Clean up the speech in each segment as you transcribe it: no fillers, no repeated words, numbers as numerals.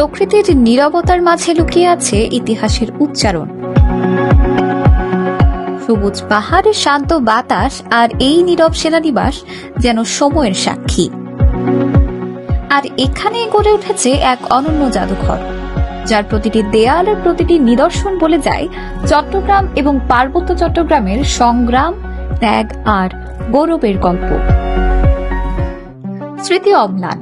প্রকৃতির নীরবতার মাঝে লুকিয়ে আছে ইতিহাসের উচ্চারণ। সবুজ পাহাড়ের শান্ত বাতাস আর এই নীরব সেনানিবাস যেন সময়ের সাক্ষী। আর এখানে গড়ে উঠেছে এক অনন্য জাদুঘর, যার প্রতিটি দেয়াল আর প্রতিটি নিদর্শন বলে যায় চট্টগ্রাম এবং পার্বত্য চট্টগ্রামের সংগ্রাম, ত্যাগ আর গৌরবের গল্প। স্মৃতি অম্লান।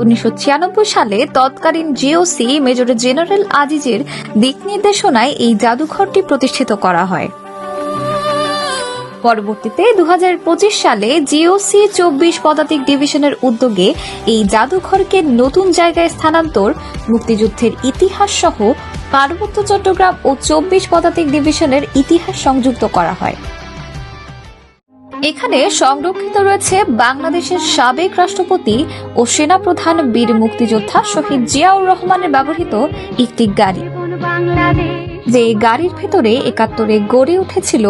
1996 সালে তৎকালীন জিওসি মেজর জেনারেল আজিজের দিক নির্দেশনায় এই জাদুঘরটি প্রতিষ্ঠিত করা হয়। পরবর্তীতে 2025 সালে জিওসি 24 পদাতিক ডিভিশনের উদ্যোগে এই জাদুঘরকে নতুন জায়গায় স্থানান্তর, মুক্তিযুদ্ধের ইতিহাস সহ পার্বত্য চট্টগ্রাম ও 24 পদাতিক ডিভিশনের ইতিহাস সংযুক্ত করা হয়। এখানে সংরক্ষিত রয়েছে বাংলাদেশের সাবেক রাষ্ট্রপতি ও সেনাপ্রধান বীর মুক্তিযোদ্ধা শহীদ জিয়াউর রহমানের ব্যবহৃত একটি গাড়ি, যে গাড়ির ভেতরে 71-এ গড়ে উঠেছিল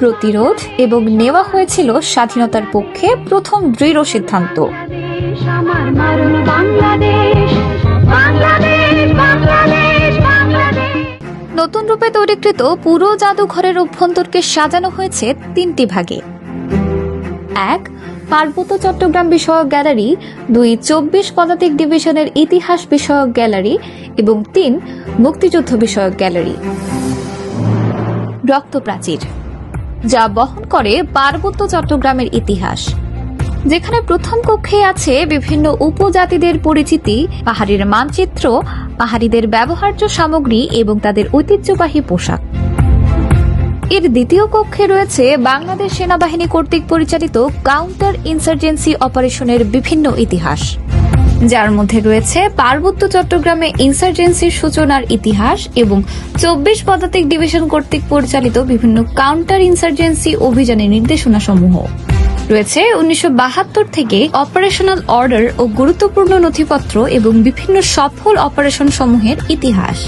প্রতিরোধ এবং নেওয়া হয়েছিল স্বাধীনতার পক্ষে প্রথম দৃঢ় সিদ্ধান্ত। নতুন রূপে তৈরিকৃত পুরো জাদুঘরের অভ্যন্তরকে সাজানো হয়েছে 3টি ভাগে। 1. পার্বত্য চট্টগ্রাম বিষয়ক গ্যালারি, 2. 24 পদাতিক ডিভিশনের ইতিহাস বিষয়ক গ্যালারি এবং 3. মুক্তিযুদ্ধ বিষয়ক গ্যালারি। রক্তপ্রাচীর, যা বহন করে পার্বত্য চট্টগ্রামের ইতিহাস, যেখানে প্রথম কক্ষে আছে বিভিন্ন উপজাতিদের পরিচিতি, পাহাড়ির মানচিত্র, পাহাড়িদের ব্যবহার্য সামগ্রী এবং তাদের ঐতিহ্যবাহী পোশাক। এর দ্বিতীয় কক্ষে রয়েছে বাংলাদেশ সেনাবাহিনী কর্তৃক পরিচালিত কাউন্টার ইনসার্জেন্সি অপারেশনের বিভিন্ন ইতিহাস, যার মধ্যে রয়েছে পার্বত্য চট্টগ্রামে ইনসার্জেন্সির সূচনার ইতিহাস এবং 24 পদাতিক ডিভিশন কর্তৃক পরিচালিত বিভিন্ন কাউন্টার ইনসার্জেন্সি অভিযানের নির্দেশনা সমূহ। রয়েছে 1972 থেকে অপারেশনাল অর্ডার ও গুরুত্বপূর্ণ নথিপত্র এবং বিভিন্ন সফল অপারেশন সমূহের ইতিহাস।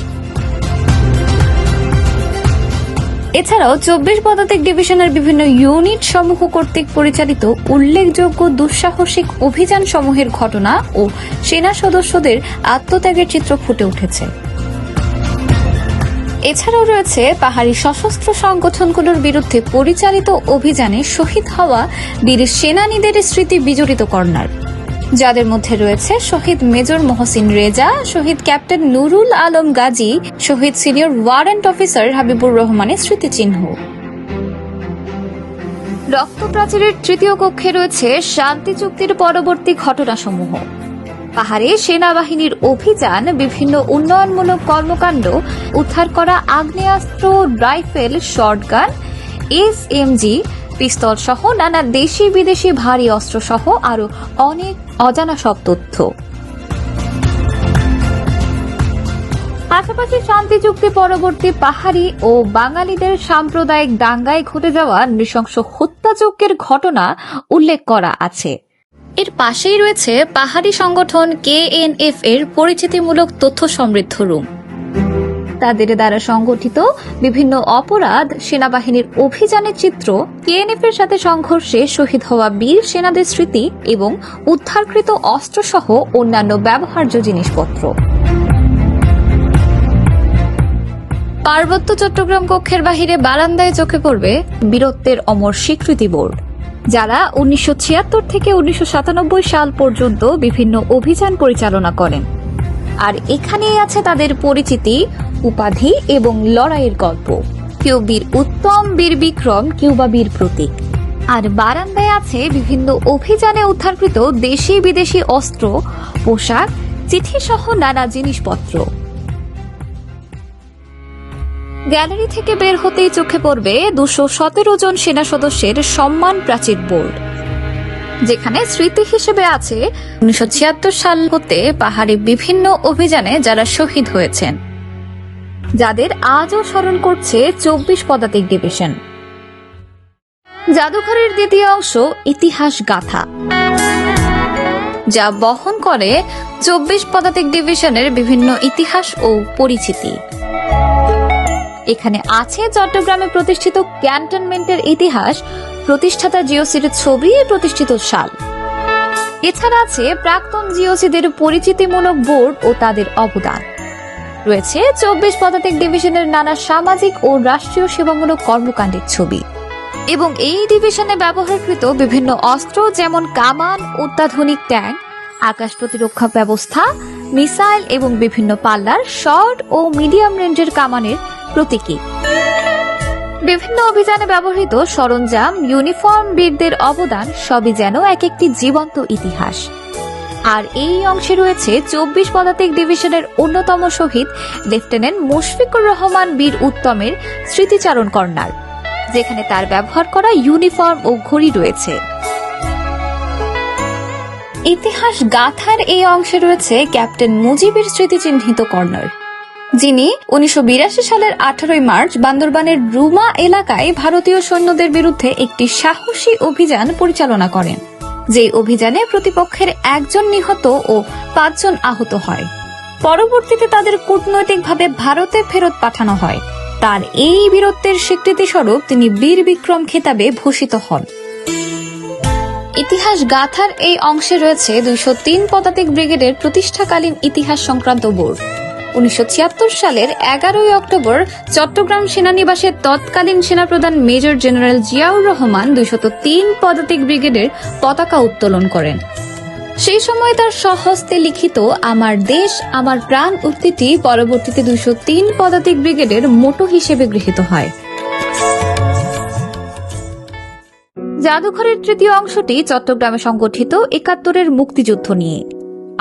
এছাড়াও 24 পদাতিক ডিভিশনের বিভিন্ন ইউনিট সমূহ কর্তৃক পরিচালিত উল্লেখযোগ্য দুঃসাহসিক অভিযান সমূহের ঘটনা ও সেনা সদস্যদের আত্মত্যাগের চিত্র ফুটে উঠেছে। এছাড়াও রয়েছে পাহাড়ি সশস্ত্র সংগঠনগুলোর বিরুদ্ধে পরিচালিত অভিযানে শহীদ হওয়া বীর সেনানীদের স্মৃতি বিজড়িত কর্নার, যাদের মধ্যে রয়েছে শহীদ মেজর মহসিন রেজা, শহীদ ক্যাপ্টেন নুরুল আলম গাজী, শহীদ সিনিয়র ওয়ারেন্ট অফিসার হাবিবুর রহমানের স্মৃতিচিহ্ন। রক্তপ্রাচীরের তৃতীয় কক্ষে রয়েছে শান্তি চুক্তির পরবর্তী ঘটনাসমূহ, পাহাড়ে সেনাবাহিনীর অভিযান, বিভিন্ন উন্নয়নমূলক কর্মকাণ্ড, উদ্ধার করা আগ্নেয়াস্ত্র, রাইফেল, শর্টগান, এসএমজি, পিস্তল সহ নানা দেশি বিদেশি ভারী অস্ত্র সহ আরো অনেক অজানা সব তথ্য। পাশাপাশি শান্তি চুক্তি পরবর্তী পাহাড়ি ও বাঙালিদের সাম্প্রদায়িক দাঙ্গায় ঘটে যাওয়া নৃশংস হত্যাযজ্ঞের ঘটনা উল্লেখ করা আছে। এর পাশেই রয়েছে পাহাড়ি সংগঠন কেএনএফ এর পরিচিতিমূলক তথ্য সমৃদ্ধ রুম, তাদের দ্বারা সংগঠিত বিভিন্ন অপরাধ, সেনাবাহিনীর অভিযানের চিত্র, কেএনএফ এর সাথে সংঘর্ষে শহীদ হওয়া বীর সেনাদের স্মৃতি এবং উদ্ধারকৃত অস্ত্র সহ অন্যান্য ব্যবহার্য জিনিসপত্র। পার্বত্য চট্টগ্রাম কক্ষের বাহিরে বারান্দায় চোখে পড়বে বীরত্বের অমর স্বীকৃতি বোর্ড, যারা 1976 থেকে 1997 সাল পর্যন্ত বিভিন্ন অভিযান পরিচালনা করেন। আর এখানেই আছে তাদের পরিচিতি, উপাধি এবং লড়াইয়ের গল্প। কেউ বীর উত্তম, বীর বিক্রম, কেউ বা বীর প্রতীক। আর বারান্দায় আছে বিভিন্ন অভিযানে উদ্ধারকৃত দেশি বিদেশি অস্ত্র, পোশাক, চিঠি সহ নানা জিনিসপত্র। গ্যালারি থেকে বের হতেই চোখে পড়বে 217 জন সেনা সদস্যের সম্মান প্রাচীর বোর্ড, যেখানে স্মৃতি হিসেবে আছে 1976 সাল হতে পাহাড়ে বিভিন্ন অভিযানে যারা শহীদ হয়েছেন, যাদের আজও স্মরণ করছে 24 পদাতিক ডিভিশন। জাদুঘরের দ্বিতীয় অংশ ইতিহাস গাথা, যা বহন করে 24 পদাতিক ডিভিশনের বিভিন্ন ইতিহাস ও পরিচিতি। এখানে আছে চট্টগ্রামে প্রতিষ্ঠিত ক্যান্টনমেন্টের ইতিহাস, প্রতিষ্ঠাতা জিওসির ছবি, প্রতিষ্ঠিত সাল। এছাড়া আছে প্রাক্তন জিওসিদের পরিচিতিমূলক বোর্ড ও তাদের অবদান। রয়েছে 24 পদাতিক ডিভিশনের নানা সামাজিক ও রাষ্ট্রীয় সেবামূলক কর্মকাণ্ডের ছবি এবং এই ডিভিশনে ব্যবহারকৃত বিভিন্ন অস্ত্র যেমন কামান, অত্যাধুনিক ট্যাঙ্ক, আকাশ প্রতিরক্ষা ব্যবস্থা, মিসাইল এবং বিভিন্ন পাল্লার শর্ট ও মিডিয়াম রেঞ্জের কামানের প্রতীকী। বিভিন্ন অভিযানে ব্যবহৃত সরঞ্জাম, ইউনিফর্ম, বীরদের অবদান সবই যেন এক একটি জীবন্ত ইতিহাস। আর এই অংশে রয়েছে 24 পদাতিক ডিভিশনের অন্যতম শহীদ লেফটেন্যান্ট মুশফিকুর রহমান বীর উত্তমের স্মৃতিচারণ কর্নার, যেখানে তার ব্যবহার করা ইউনিফর্ম ও ঘড়ি রয়েছে। ইতিহাস গাথার এই অংশে রয়েছে ক্যাপ্টেন মুজিবের স্মৃতিচিহ্নিত কর্নার, যিনি 1982 সালের 18 মার্চ বান্দরবানের রুমা এলাকায় ভারতীয় সৈন্যদের বিরুদ্ধে একটি সাহসী অভিযান পরিচালনা করেন, যে অভিযানে প্রতিপক্ষের 1 জন নিহত ও 5 জন আহত হয়। পরবর্তীতে তাদের কূটনৈতিকভাবে ভারতে ফেরত পাঠানো হয়। তার এই বীরত্বের স্বীকৃতি স্বরূপ তিনি বীর বিক্রম খেতাবে ভূষিত হন। ইতিহাস গাথার এই অংশে রয়েছে 203 পদাতিক ব্রিগেডের প্রতিষ্ঠাকালীন ইতিহাস সংক্রান্ত বোর্ড। 1976 সালের 11 অক্টোবর চট্টগ্রাম সেনানিবাসে তৎকালীন সেনাপ্রধান মেজর জেনারেল জিয়াউর রহমান 203 পদাতিক ব্রিগেডের পতাকা উত্তোলন করেন। সেই সময় তার স্বহস্তে লিখিত আমার দেশ আমার প্রাণ উক্তিটি পরবর্তীতে 203 পদাতিক ব্রিগেডের মোটো হিসেবে গৃহীত হয়। জাদুঘরের তৃতীয় অংশটি চট্টগ্রামে সংগঠিত 71-এর মুক্তিযুদ্ধ নিয়ে,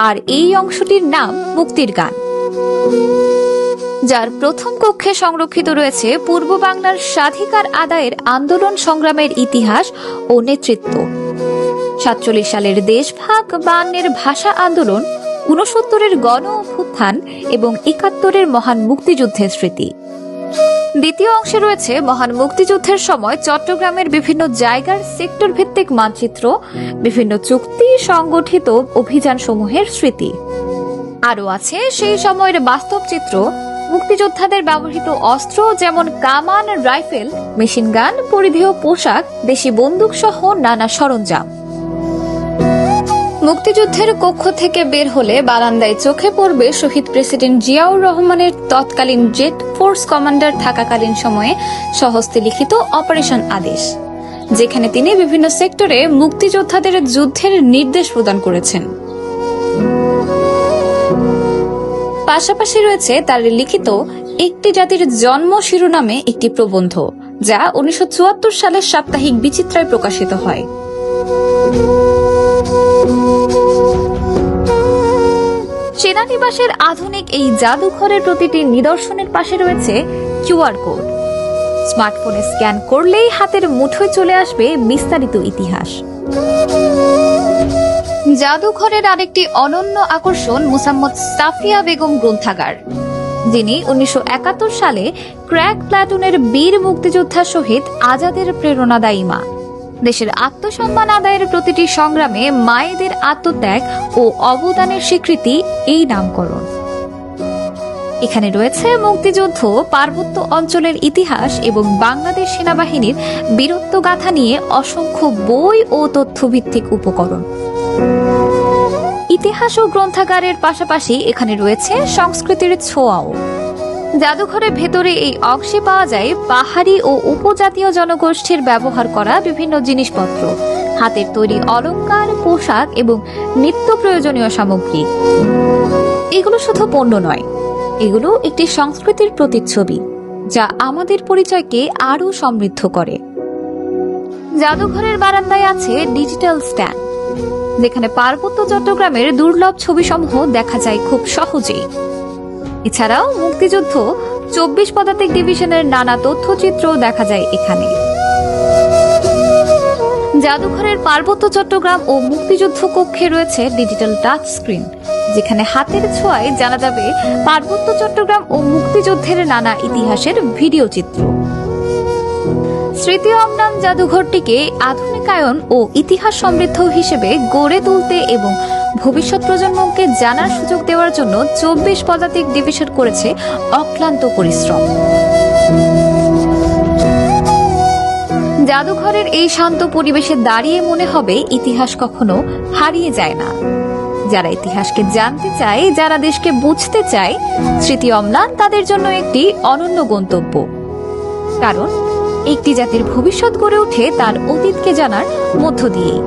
আর এই অংশটির নাম মুক্তির গান, যার প্রথম কক্ষে সংরক্ষিত রয়েছে পূর্ব বাংলার স্বাধিকার আদায়ের আন্দোলন সংগ্রামের ইতিহাস ও নেতৃত্ব, 47 সালের দেশভাগ, 52-এর ভাষা আন্দোলন, 69-এর গণ অভ্যুত্থান এবং 71-এর মহান মুক্তিযুদ্ধের স্মৃতি। দ্বিতীয় অংশে রয়েছে মহান মুক্তিযুদ্ধের সময় চট্টগ্রামের বিভিন্ন জায়গার সেক্টর ভিত্তিক মানচিত্র, বিভিন্ন চুক্তি, সংগঠিত অভিযান সমূহের স্মৃতি। আরও আছে সেই সময়ের বাস্তব চিত্র, মুক্তিযোদ্ধাদের ব্যবহৃত অস্ত্র যেমন কামান, রাইফেল, মেশিন গান, পরিধেয় পোশাক, দেশি বন্দুক সহ নানা সরঞ্জাম। মুক্তিযুদ্ধের কক্ষ থেকে বের হলে বারান্দায় চোখে পড়বে শহীদ প্রেসিডেন্ট জিয়াউর রহমানের তৎকালীন জেট ফোর্স কমান্ডার থাকাকালীন সময়ে স্বহস্তে লিখিত অপারেশন আদেশ, যেখানে তিনি বিভিন্ন সেক্টরে মুক্তিযোদ্ধাদের যুদ্ধের নির্দেশ প্রদান করেছেন। পাশাপাশি রয়েছে তার লিখিত একটি জাতির জন্ম শিরোনামে একটি প্রবন্ধ, যা 1974 সালের সাপ্তাহিক বিচিত্রায় প্রকাশিত হয়। সেনানিবাসের আধুনিক এই জাদুঘরের প্রতিটি নিদর্শনের পাশে রয়েছে কিউআর কোড। স্মার্টফোনে স্ক্যান করলেই হাতের মুঠোয় চলে আসবে বিস্তারিত ইতিহাস। জাদুঘরের আরেকটি অনন্য আকর্ষণ মুসাম্মদ সাফিয়া বেগম গ্রন্থাগার, যিনি 1971 সালে ক্র্যাক প্লাটুনের বীর মুক্তিযোদ্ধা শহীদ আজাদের প্রেরণাদায়ী মা। দেশের আত্মসম্মান আদায়ের প্রতিটি সংগ্রামে মায়েদের আত্মত্যাগ ও অবদানের স্বীকৃতি এই নামকরণ। এখানে রয়েছে মুক্তিযুদ্ধ, পার্বত্য অঞ্চলের ইতিহাস এবং বাংলাদেশ সেনাবাহিনীর বীরত্বগাথা নিয়ে অসংখ্য বই ও তথ্যভিত্তিক উপকরণ। ইতিহাস ও গ্রন্থাগারের পাশাপাশি এখানে রয়েছে সংস্কৃতির ছোঁয়াও। জাদুঘরের ভেতরে এই অংশে পাওয়া যায় পাহাড়ি ও উপজাতীয় জনগোষ্ঠীর ব্যবহার করা বিভিন্ন জিনিসপত্র, হাতের তৈরি অলংকার, পোশাক এবং নিত্য প্রয়োজনীয় সামগ্রী। এগুলো শুধু পণ্য নয়, এগুলো একটি সংস্কৃতির প্রতিচ্ছবি, যা আমাদের পরিচয়কে আরও সমৃদ্ধ করে। জাদুঘরের বারান্দায় আছে ডিজিটাল স্ট্যান্ড, যেখানে পার্বত্য চট্টগ্রামের দুর্লভ ছবিসমূহ দেখা যায় খুব সহজেই। এছাড়াও মুক্তিযুদ্ধ, 24 পদাতিক ডিভিশনের নানা তথ্যচিত্র দেখা যায় এখানে। জাদুঘরের পার্বত্য চট্টগ্রাম ও মুক্তিযুদ্ধ কক্ষে রয়েছে ডিজিটাল টাচ স্ক্রিন, যেখানে হাতের ছোঁয়ায় জানা যাবে পার্বত্য চট্টগ্রাম ও মুক্তিযুদ্ধের নানা ইতিহাসের ভিডিও চিত্র। স্মৃতি অম্লান জাদুঘরটিকে আধুনিকায়ন ও ইতিহাস সমৃদ্ধ হিসেবে গড়ে তুলতে এবং ভবিষ্যৎ প্রজন্মকে জানার সুযোগ দেওয়ার জন্য 24 পদাতিক ডিভিশন করেছে অক্লান্ত পরিশ্রম। জাদুঘরের এই শান্ত পরিবেশে দাঁড়িয়ে মনে হবে ইতিহাস কখনো হারিয়ে যায় না। যারা ইতিহাসকে জানতে চায়, যারা দেশকে বুঝতে চায়, স্মৃতি অম্লান তাদের জন্য একটি অনন্য গন্তব্য। কারণ একটি জাতির ভবিষ্যৎ গড়ে ওঠে তার অতীতকে জানার মধ্য দিয়েই।